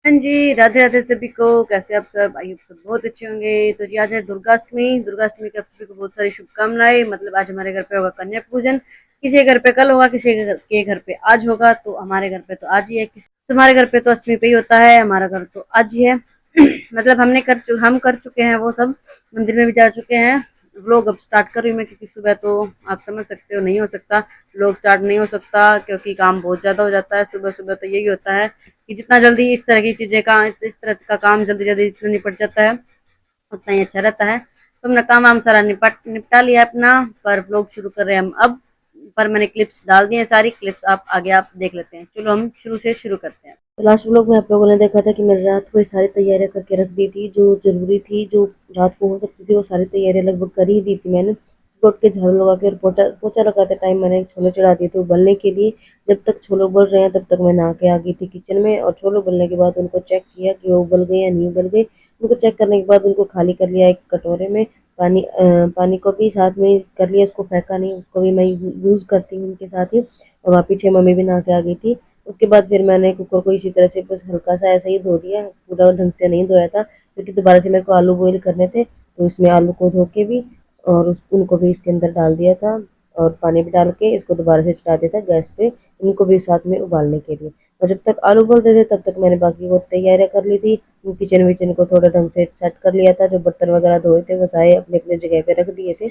हाँ जी, राधे राधे सभी को। कैसे आप सब? आई होप सब बहुत अच्छे होंगे। तो जी आज है दुर्गाष्टमी। दुर्गाष्टमी की आप सभी को बहुत सारी शुभकामनाएं। मतलब आज हमारे घर पे होगा कन्या पूजन। किसी के घर पे कल होगा, किसी के घर पे आज होगा, तो हमारे घर पे तो आज ही है। किसी तुम्हारे घर पे तो अष्टमी पे ही होता है, हमारा घर तो आज ही है। मतलब हम कर चुके हैं वो सब। मंदिर में भी जा चुके हैं। व्लॉग अब स्टार्ट कर रही हूँ मैं, क्योंकि सुबह तो आप समझ सकते हो नहीं हो सकता। व्लॉग स्टार्ट नहीं हो सकता क्योंकि काम बहुत ज्यादा हो जाता है। सुबह सुबह तो यही होता है कि जितना जल्दी इस तरह का काम जल्दी जल्दी जितना निपट जाता है उतना ही अच्छा रहता है। तो हमने काम वाम सारा निपटा लिया अपना। पर व्लॉग शुरू कर रहे हैं हम अब। पर मैंने क्लिप्स डाल दी हैं, सारी क्लिप्स आप आगे आप देख लेते हैं। चलो हम शुरू से शुरू करते हैं। तो लास्ट व्लॉग में आप लोगों ने देखा था कि मैंने रात को ये सारी तैयारियां करके रख दी थी, जो जरूरी थी, जो रात को हो सकती थी, वो सारी तैयारियां लगभग कर ही दी थी मैंने। सुबह उठ के झाड़ू लगा के और पोछा पोछा लगाते टाइम मैंने छोले चढ़ा दिए थे उबलने के लिए। जब तक छोले उबल रहे हैं तब तक मैं नहा के आ गई थी किचन में, और छोले उबलने के बाद उनको चेक किया कि वो उबल गए या नहीं उबल गए। उनको चेक करने के बाद उनको खाली कर लिया एक कटोरे में। पानी को भी साथ में कर लिया, उसको फेंका नहीं, उसको भी मैं यूज़ करती हूँ उनके साथ ही। और वहाँ पीछे मम्मी भी नहा के आ गई थी। उसके बाद फिर मैंने कुकर को इसी तरह से बस हल्का सा ऐसे ही धो दिया, पूरा ढंग से नहीं धोया था क्योंकि दोबारा से मेरे को आलू बॉईल करने थे। तो इसमें आलू को धो के भी और उनको भी इसके अंदर डाल दिया था, और पानी भी डाल के इसको दोबारा से चढ़ा दिया था गैस पे, इनको भी साथ में उबालने के लिए। और जब तक आलू उबल रहे थे तब तक मैंने बाकी वो तैयारियां कर ली थी। किचन विचन को थोड़ा ढंग से सेट कर लिया था, जो बर्तन वगैरह धोए थे वो सारे अपने अपने जगह पे रख दिए थे।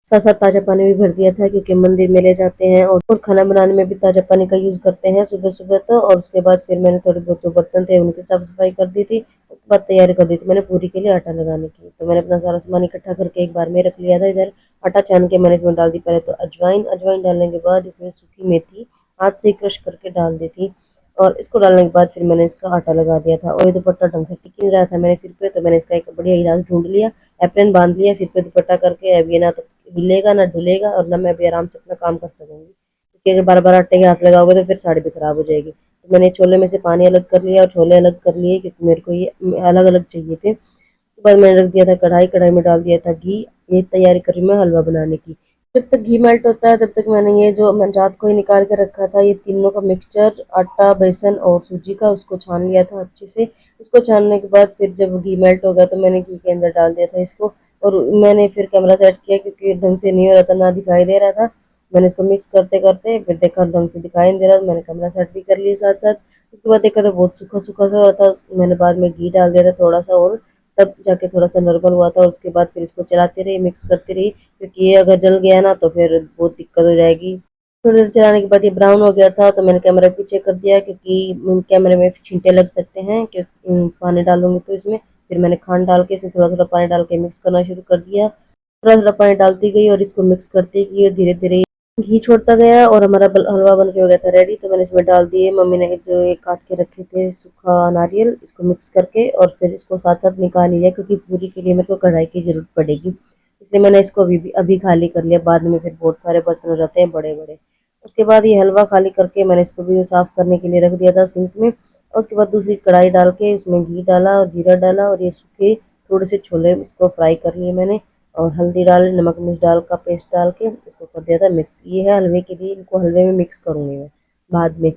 साथ साथ ताज़ा पानी भी भर दिया था क्योंकि मंदिर में ले जाते हैं, और खाना बनाने में भी ताज़ा पानी का यूज़ करते हैं सुबह सुबह तो। और उसके बाद फिर मैंने थोड़े बहुत जो बर्तन थे उनकी साफ सफाई कर दी थी। उसके बाद तैयारी कर दी थी मैंने पूरी के लिए आटा लगाने की। तो मैंने अपना सारा सामान इकट्ठा करके एक बार में रख लिया था इधर। आटा छान के मैंने इसमें डाल दी पहले तो अजवाइन। अजवाइन डालने के बाद इसमें सूखी मेथी हाथ से क्रश करके डाल दी थी। और इसको डालने के बाद फिर मैंने इसका आटा लगा दिया था, और ये दुपट्टा ढंग से टिक नहीं रहा था मेरे सिर पे, तो मैंने इसका एक बढ़िया इलाज ढूंढ लिया। एप्रन बांध लिया सिर पे दुपट्टा करके। अब ये ना तो हिलेगा ना डुलेगा, और ना मैं अभी आराम से अपना काम कर सकूंगी, क्योंकि अगर बार बार आटे के हाथ लगाओगे तो फिर साड़ी भी खराब हो जाएगी। तो मैंने छोले में से पानी अलग कर लिया और छोले अलग कर लिए, क्योंकि मेरे को ये अलग अलग चाहिए थे। उसके बाद मैंने रख दिया था कढ़ाई। कढ़ाई में डाल दिया था घी। ये तैयारी कर रही हूँ मैं हलवा बनाने की। जब तक घी मेल्ट होता है तब तक मैंने ये जो मैं रात को ही निकाल के रखा था, ये तीनों का मिक्सचर, आटा बेसन और सूजी का, उसको छान लिया था अच्छे से। इसको छानने के बाद फिर जब घी मेल्ट हो गया तो मैंने घी के अंदर डाल दिया था इसको। और मैंने फिर कैमरा सेट किया क्योंकि ढंग से नहीं हो रहा था, ना दिखाई दे रहा था। मैंने इसको मिक्स करते करते फिर देखा ढंग से दिखाई नहीं दे रहा, तो मैंने कैमरा सेट भी कर लिया साथ साथ। उसके बाद देखा तो बहुत सूखा सूखा सा हो रहा था। मैंने बाद में घी डाल दिया था थोड़ा सा, और तब जाके थोड़ा सा नॉर्मल हुआ था। उसके बाद फिर इसको चलाती रही, मिक्स करती रही, क्योंकि ये अगर जल गया ना तो फिर बहुत दिक्कत हो जाएगी। थोड़ी देर चलाने के बाद ये ब्राउन हो गया था, तो मैंने कैमरा पीछे कर दिया क्योंकि कैमरे में छींटे लग सकते हैं, क्योंकि पानी डालूंगी तो इसमें। फिर मैंने खांड डाल के इसमें थोड़ा थोड़ा पानी डाल के मिक्स करना शुरू कर दिया। थोड़ा थोड़ा पानी डालती गई और इसको मिक्स करती गई, और धीरे धीरे घी छोड़ता गया और हमारा हलवा बन के हो गया था रेडी। तो मैंने इसमें डाल दिए मम्मी ने जो ये काट के रखे थे सूखा नारियल, इसको मिक्स करके, और फिर इसको साथ साथ निकाल लिया क्योंकि पूरी के लिए मेरे को कढ़ाई की जरूरत पड़ेगी। इसलिए मैंने इसको अभी खाली कर लिया, बाद में फिर बहुत सारे बर्तन हो जाते हैं बड़े बड़े। उसके बाद ये हलवा खाली करके मैंने इसको भी साफ करने के लिए रख दिया था सिंक में। और उसके बाद दूसरी कढ़ाई डाल के उसमें घी डाला और जीरा डाला, और ये सूखे थोड़े से छोले इसको फ्राई कर लिए मैंने। और हल्दी डाल, नमक मिर्च डाल का पेस्ट डाल के इसको कर दिया था मिक्स। ये है हलवे के लिए, इनको हलवे में मिक्स करूंगी मैं बाद में।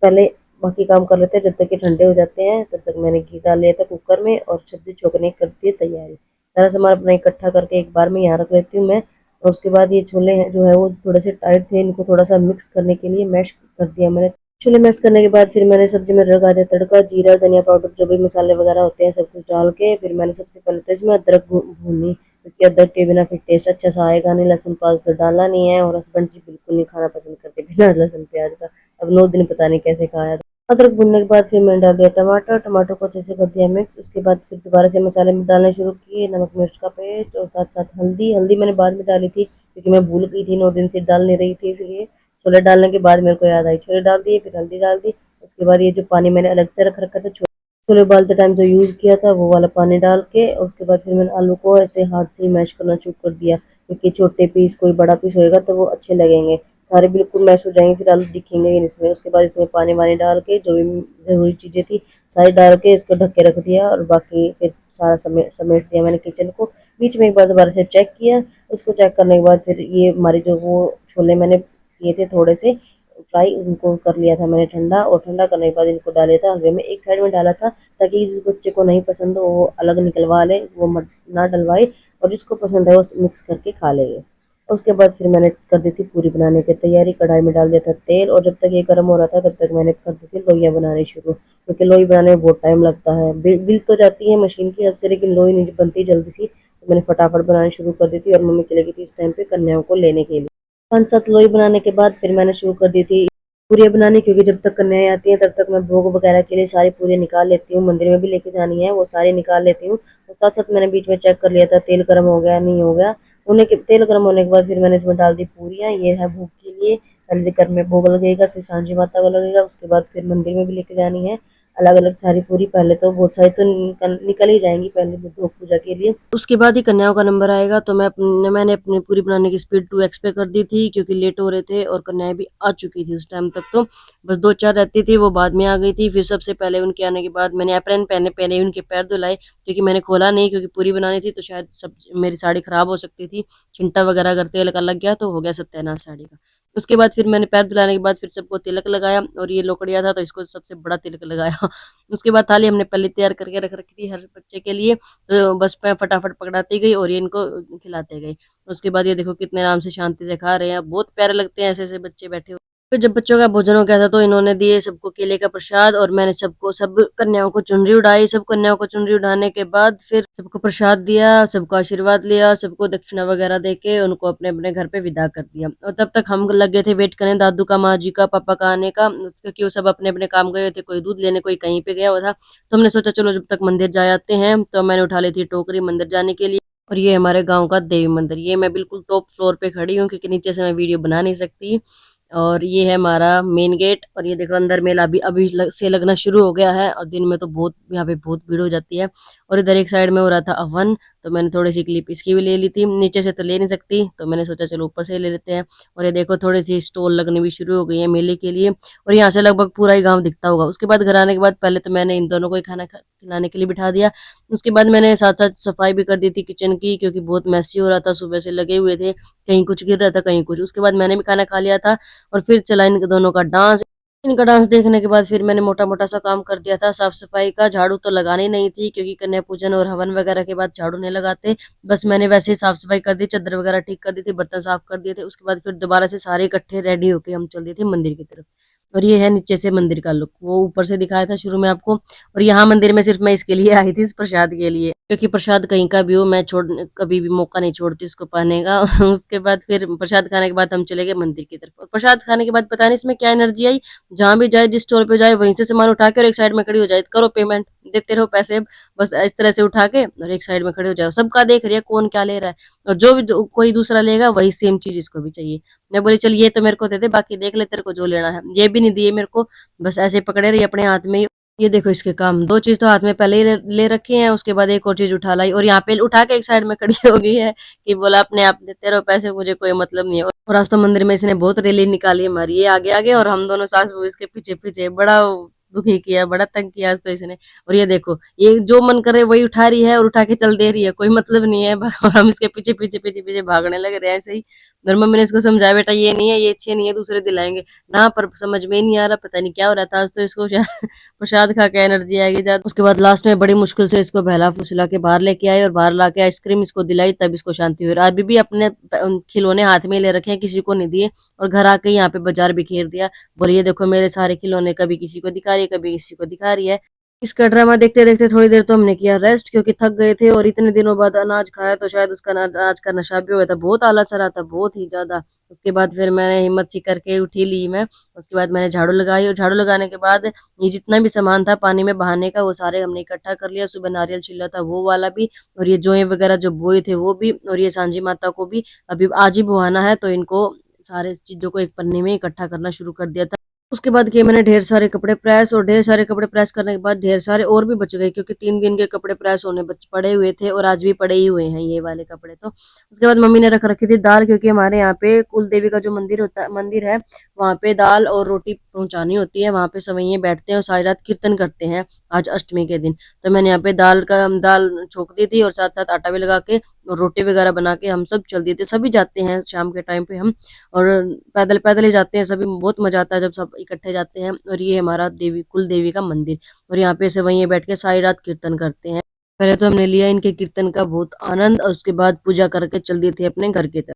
पहले बाकी काम कर लेते हैं, जब तक ये ठंडे हो जाते हैं तब तक मैंने घी डाल लिया था कुकर में, और सब्जी छोकने की कर दी है तैयारी। सारा सामान अपना इकट्ठा करके एक बार में यहाँ रख लेती हूँ मैं। और उसके बाद ये छोले हैं जो है वो थोड़े से टाइट थे, इनको थोड़ा सा मिक्स करने के लिए मैश कर दिया मैंने। छोले मैश करने के बाद फिर मैंने सब्जी में लगा दिया तड़का, जीरा धनिया पाउडर जो भी मसाले वगैरह होते हैं सब कुछ डाल के। फिर मैंने सबसे पहले तो इसमें अदरक भूनी, क्योंकि अदरक के बिना फिर टेस्ट अच्छा सा आएगा नहीं। लहसुन प्याज तो डालना नहीं है, और हस्बैंड जी बिल्कुल नहीं खाना पसंद करते बिना लहसुन प्याज का। अब 9 दिन पता नहीं कैसे खाया था। अदरक भुनने के बाद फिर मैंने डाल दिया टमाटर। टमाटर को अच्छे से कर दिया मिक्स। उसके बाद फिर दोबारा से मसाले में डालने शुरू किए, नमक मिर्च का पेस्ट, और साथ साथ हल्दी। हल्दी मैंने बाद में डाली थी क्योंकि मैं भूल गई थी, 9 दिन से डाल नहीं रही थी इसलिए। छोले डालने के बाद मेरे को याद आई, छोले डाल दिए, फिर हल्दी डाल दी। उसके बाद ये जो पानी मैंने अलग से रख रखा था छोले उबालते टाइम जो यूज़ किया था वो वाला पानी डाल के, उसके बाद फिर मैंने आलू को ऐसे हाथ से ही मैश करना शुरू कर दिया, क्योंकि छोटे पीस कोई बड़ा पीस होएगा तो वो अच्छे लगेंगे। सारे बिल्कुल मैश हो जाएंगे फिर आलू दिखेंगे ही इसमें। उसके बाद इसमें पानी वानी डाल के जो भी ज़रूरी चीज़ें थी सारी डाल के इसको ढक के रख दिया, और बाकी फिर सारा समेट दिया मैंने किचन को। बीच में एक बार दोबारा से चेक किया। उसको चेक करने के बाद फिर ये हमारे जो वो छोले मैंने किए थे थोड़े से, फ्राई उनको कर लिया था मैंने ठंडा, और ठंडा करने के बाद इनको डाला था हलवे में। एक साइड में डाला था ताकि जिस बच्चे को नहीं पसंद हो वो अलग निकलवा ले, वो मत ना डलवाए, और जिसको पसंद है वो मिक्स करके खा लेंगे। उसके बाद फिर मैंने कर दी थी पूरी बनाने की तैयारी। कढ़ाई में डाल दिया था तेल, और जब तक ये गर्म हो रहा था तब तक मैंने कर दी थी लोइयाँ बनानी शुरू, क्योंकि लोई बनाने में बहुत टाइम लगता है। बिल तो जाती है मशीन की हद से, लेकिन लोई नहीं बनती जल्दी सी। तो मैंने फटाफट बनानी शुरू कर दी थी, और मम्मी चली गई थी इस टाइम पे कन्याओं को लेने के लिए। 5-7 लोई बनाने के बाद फिर मैंने शुरू कर दी थी पूरियाँ बनानी, क्योंकि जब तक कन्याएं आती हैं तब तक मैं भोग वगैरह के लिए सारी पूरियाँ निकाल लेती हूँ। मंदिर में भी लेके जानी है, वो सारी निकाल लेती हूँ। और साथ साथ मैंने बीच में चेक कर लिया था तेल गर्म हो गया नहीं हो गया। तेल गर्म होने के बाद फिर मैंने इसमें डाल दी पूरियाँ। ये है भोग के लिए, पहले घर में भोग लगेगा, फिर सांझी माता को लगेगा, उसके बाद फिर मंदिर में भी लेके जानी है अलग अलग सारी पूरी। पहले तो बहुत सारी तो निकल ही जाएंगी पहले भोग पूजा के लिए, उसके बाद ही कन्याओं का नंबर आएगा। तो मैंने अपनी पूरी बनाने की स्पीड 2x पे कर दी थी, क्योंकि लेट हो रहे थे और कन्याएं भी आ चुकी थी उस टाइम तक। तो बस 2-4 रहती थी, वो बाद में आ गई थी। फिर सबसे पहले उनके आने के बाद मैंने अप्रैन पहने पहने ही उनके पैर धुलाए, क्योंकि मैंने खोला नहीं, क्योंकि पूरी बनानी थी तो शायद सब मेरी साड़ी खराब हो सकती थी। चिंटा वगैरह अगर तेल का लग गया तो हो गया सत्यानाश साड़ी का। उसके बाद फिर मैंने पैर धुलाने के बाद फिर सबको तिलक लगाया, और ये लोकड़िया था तो इसको सबसे बड़ा तिलक लगाया। उसके बाद थाली हमने पहले तैयार करके रख रखी थी हर बच्चे के लिए, तो बस मैं फटाफट पकड़ाती गई और ये इनको खिलाते गई। उसके बाद ये देखो कितने आराम से शांति से खा रहे हैं, बहुत प्यारे लगते हैं ऐसे ऐसे बच्चे बैठे हुए। फिर जब बच्चों का भोजन हो गया था तो इन्होंने दिए सबको केले का प्रसाद, और मैंने सब कन्याओं को चुनरी उड़ाई। सब कन्याओं को चुनरी उड़ाने के बाद फिर सबको प्रसाद दिया, सबको आशीर्वाद लिया, सबको दक्षिणा वगैरह देके उनको अपने अपने घर पे विदा कर दिया। और तब तक हम लगे थे वेट करने दादू का, माँ जी का, पापा का आने का, क्योंकि वो सब अपने अपने काम गए थे, कोई दूध लेने कोई कहीं पे गया हुआ था। तो हमने सोचा चलो जब तक मंदिर जा आते हैं। तो मैंने उठा ली थी टोकरी मंदिर जाने के लिए। और ये हमारे गांव का देवी मंदिर, ये मैं बिल्कुल टॉप फ्लोर पे खड़ी हूँ, क्योंकि नीचे से मैं वीडियो बना नहीं सकती। और ये है हमारा मेन गेट, और ये देखो अंदर मेला भी अभी से लगना शुरू हो गया है, और दिन में तो बहुत यहाँ पे बहुत भीड़ हो जाती है। और इधर एक साइड में हो रहा था हवन, तो मैंने थोड़ी सी क्लिप इसकी भी ले ली थी। नीचे से तो ले नहीं सकती, तो मैंने सोचा चलो ऊपर से ले लेते हैं। और ये देखो थोड़ी सी स्टॉल लगनी भी शुरू हो गई है मेले के लिए, और यहाँ से लगभग पूरा ही गाँव दिखता होगा। उसके बाद घर आने के बाद पहले तो मैंने इन दोनों को ही खाना खिलाने के लिए बिठा दिया। उसके बाद मैंने साथ साथ सफाई भी कर दी थी किचन की, क्योंकि बहुत मैसी हो रहा था, सुबह से लगे हुए थे, कहीं कुछ गिर रहा था कहीं कुछ। उसके बाद मैंने भी खाना खा लिया था, और फिर चला इन दोनों का डांस। इनका डांस देखने के बाद फिर मैंने मोटा मोटा सा काम कर दिया था साफ सफाई का। झाड़ू तो लगानी नहीं थी, क्योंकि कन्या पूजन और हवन वगैरह के बाद झाड़ू नहीं लगाते। बस मैंने वैसे ही साफ सफाई कर दी, चादर वगैरह ठीक कर दी थी, बर्तन साफ कर दिए थे। उसके बाद फिर दोबारा से सारे इकट्ठे रेडी होके हम चल दिए थे मंदिर की तरफ। और ये है नीचे से मंदिर का लुक, वो ऊपर से दिखाया था शुरू में आपको। और यहाँ मंदिर में सिर्फ मैं इसके लिए आई थी, इस प्रसाद के लिए, क्योंकि प्रसाद कहीं का भी हो मैं छोड़ कभी भी मौका नहीं छोड़ती इसको पाने का। उसके बाद फिर प्रसाद खाने के बाद हम चले गए मंदिर की तरफ। और प्रसाद खाने के बाद पता नहीं इसमें क्या एनर्जी आई, जहां भी जाए जिस स्टोर पे जाए वहीं से सामान उठा के और एक साइड में खड़ी हो जाए, करो पेमेंट, देते रहो पैसे। बस इस तरह से उठा के और एक साइड में खड़े हो जाओ, सबका देख रही है कौन क्या ले रहा है। और कोई दूसरा लेगा वही सेम चीज इसको भी चाहिए। मैं बोली चल ये तो मेरे को दे दे, बाकी देख ले तेरे को जो लेना है। ये भी नहीं दिए मेरे को, बस ऐसे पकड़े रही अपने हाथ में। ये देखो इसके काम, दो चीज तो हाथ में पहले ही ले रखी है, उसके बाद एक और चीज उठा लाई, और यहाँ पे उठा के एक साइड में खड़ी हो गई है कि बोला अपने आप देते रहो पैसे, मुझे कोई मतलब नहीं है। और आज तो मंदिर में इसने बहुत रैली निकाली हमारी, ये आगे आगे और हम दोनों सास बहू इसके पीछे पीछे। बड़ा दुखी किया, बड़ा तंग किया आज तो इसने। और ये देखो ये जो मन करे वही उठा रही है और उठा के चल दे रही है, कोई मतलब नहीं है। और हम इसके पीछे पीछे पीछे पीछे भागने लग रहे हैं ऐसे ही। और मम्मी ने इसको समझाया बेटा ये नहीं है, ये अच्छे नहीं है, दूसरे दिलाएंगे ना, पर समझ में ही नहीं आ रहा, पता नहीं क्या हो रहा था आज तो इसको। प्रसाद खा के एनर्जी आएगी ज्यादा। उसके बाद लास्ट में बड़ी मुश्किल से इसको बहला फुसला के बाहर लेके आए, और बाहर लाके आइसक्रीम इसको दिलाई, तब इसको शांति हुई। और अभी भी अपने खिलौने हाथ में ले रखे हैं, किसी को नहीं दिए। और घर आके यहाँ पे बाजार बिखेर दिया, बोले ये देखो मेरे सारे खिलौने, कभी किसी को दिखा रही है कभी किसी को दिखा रही है। इसका ड्रामा देखते देखते थोड़ी देर तो हमने किया रेस्ट, क्योंकि थक गए थे, और इतने दिनों बाद अनाज खाया तो शायद उसका आज का नशा भी हो गया था, बहुत आलस आ रहा था, बहुत ही ज्यादा। उसके बाद फिर मैंने हिम्मत सी करके उठी ली मैं। उसके बाद मैंने झाड़ू लगाई, और झाड़ू लगाने के बाद ये जितना भी सामान था पानी में बहाने का वो सारे हमने इकट्ठा कर लिया। सुबह नारियल छिला था वो वाला भी, और ये जोए वगैरह जो बोए थे वो भी, और ये सांझी माता को भी अभी आज ही बुहाना है, तो इनको सारे चीजों को एक पन्नी में इकट्ठा करना शुरू कर दिया था। उसके बाद किए मैंने ढेर सारे कपड़े प्रेस, और ढेर सारे कपड़े प्रेस करने के बाद ढेर सारे और भी बच गए, क्योंकि 3 दिन के कपड़े प्रेस होने बच पड़े हुए थे, और आज भी पड़े ही हुए हैं ये वाले कपड़े तो। उसके बाद मम्मी ने रख रखी थी दाल, क्योंकि हमारे यहाँ पे कुल देवी का जो मंदिर है वहाँ पे दाल और रोटी पहुंचानी होती है। वहाँ पे सवैये बैठते हैं और सारी रात कीर्तन करते हैं आज अष्टमी के दिन। तो मैंने यहाँ पे दाल छोक दी थी और साथ साथ आटा भी लगा के और रोटी वगैरह बना के हम सब चल दिए थे। सभी जाते हैं शाम के टाइम पे हम, और पैदल पैदल ही जाते हैं सभी। बहुत मजा आता है जब सब इकट्ठे जाते हैं। और ये हमारा देवी कुल देवी का मंदिर, और यहाँ पे सवैये बैठ के सारी रात कीर्तन करते हैं। पहले तो हमने लिया इनके कीर्तन का बहुत आनंद और उसके बाद पूजा करके चल दिए थे अपने घर की तरफ।